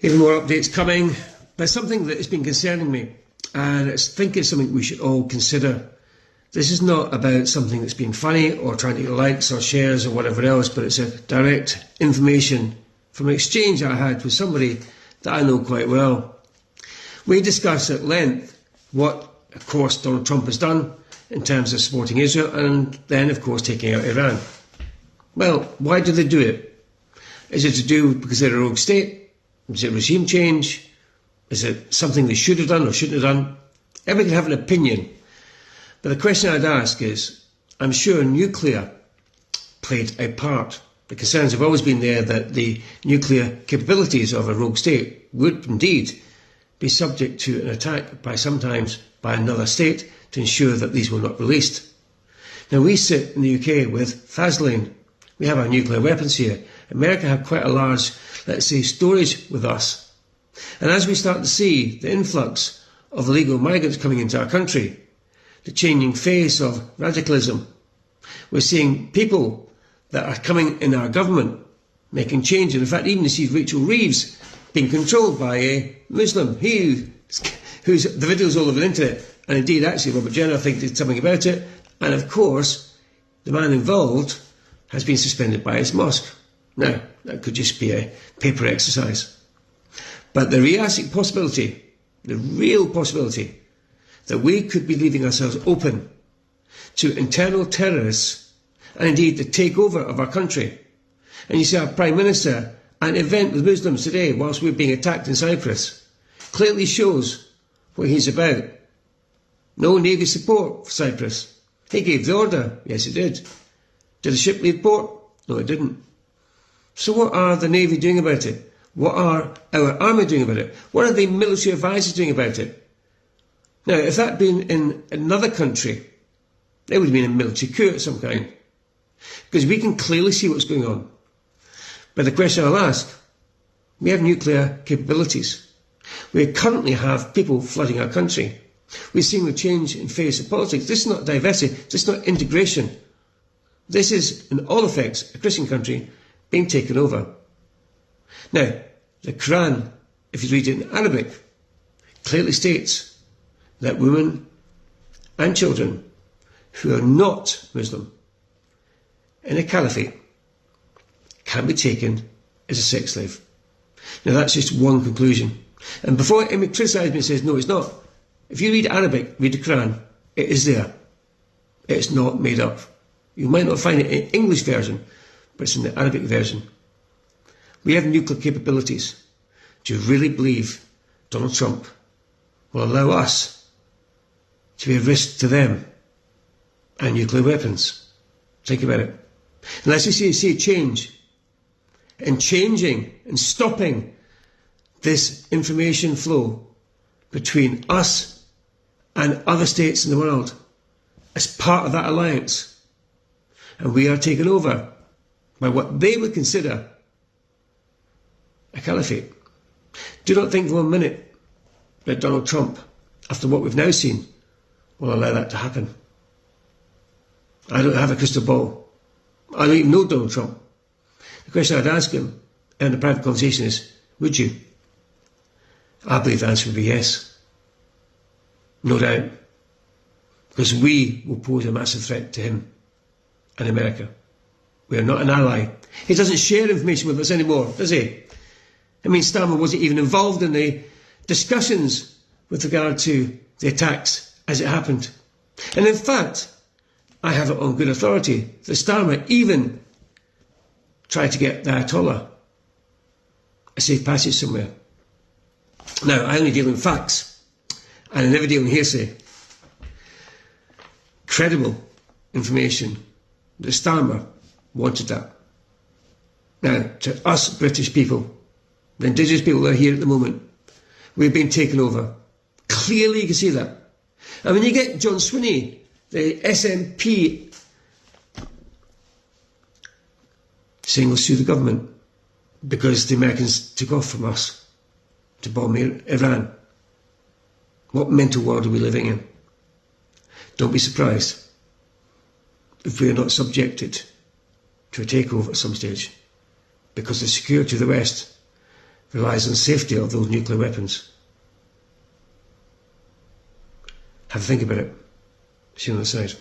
Even more updates coming. There's something that has been concerning me, and I think it's something we should all consider. This is not about something that's been funny or trying to get likes or shares or whatever else, but it's a direct information from an exchange I had with somebody that I know quite well. We discussed at length what, of course, Donald Trump has done in terms of supporting Israel and then, of course, taking out Iran. Well, why do they do it? Is it to do because they're a rogue state? Is it regime change? Is it something they should have done or shouldn't have done? Everybody can have an opinion. But the question I'd ask is, I'm sure nuclear played a part. The concerns have always been there that the nuclear capabilities of a rogue state would indeed be subject to an attack sometimes by another state to ensure that these were not released. Now we sit in the UK with Faslane. We have our nuclear weapons here. America have quite a large, let's say, storage with us. And as we start to see the influx of illegal migrants coming into our country, the changing face of radicalism, we're seeing people that are coming in our government making change. And in fact, even to see Rachel Reeves being controlled by a Muslim, who's the video's all over the internet. And indeed, actually, Robert Jenner, I think, did something about it. And of course, the man involved has been suspended by his mosque. Now, that could just be a paper exercise. But the realistic possibility, the real possibility, that we could be leaving ourselves open to internal terrorists and indeed the takeover of our country. And you see our Prime Minister at an event with Muslims today whilst we're being attacked in Cyprus clearly shows what he's about. No Navy support for Cyprus. He gave the order. Yes, he did. Did the ship leave port? No, it didn't. So what are the Navy doing about it? What are our army doing about it? What are the military advisors doing about it? Now, if that had been in another country, there would have been a military coup of some kind. Because we can clearly see what's going on. But the question I'll ask, we have nuclear capabilities. We currently have people flooding our country. We're seeing the change in face of politics. This is not diversity, this is not integration. This is, in all effects, a Christian country being taken over. Now, the Quran, if you read it in Arabic, clearly states that women and children who are not Muslim in a caliphate can be taken as a sex slave. Now that's just one conclusion. And before anyone criticises me and says, no, it's not. If you read Arabic, read the Quran, it is there. It's not made up. You might not find it in the English version, but it's in the Arabic version. We have nuclear capabilities. Do you really believe Donald Trump will allow us to be a risk to them and nuclear weapons? Think about it. Unless we see a change in changing and stopping this information flow between us and other states in the world as part of that alliance, and we are taken over by what they would consider a caliphate. Do not think for 1 minute that Donald Trump, after what we've now seen, will allow that to happen. I don't have a crystal ball. I don't even know Donald Trump. The question I'd ask him in a private conversation is, would you? I believe the answer would be yes. No doubt. Because we will pose a massive threat to him and America. We are not an ally. He doesn't share information with us anymore, does he? I mean, Starmer wasn't even involved in the discussions with regard to the attacks as it happened. And in fact, I have it on good authority that Starmer even tried to get the Ayatollah a safe passage somewhere. Now, I only deal in facts, and I never deal in hearsay. Credible information that Starmer wanted that. Now, to us British people, the indigenous people that are here at the moment, we've been taken over. Clearly you can see that. And when you get John Swinney, the SNP, saying we'll sue the government because the Americans took off from us to bomb Iran. What mental world are we living in? Don't be surprised if we are not subjected to a takeover at some stage, because the security of the West, relies on the safety of those nuclear weapons. Have a think about it. See you on the side.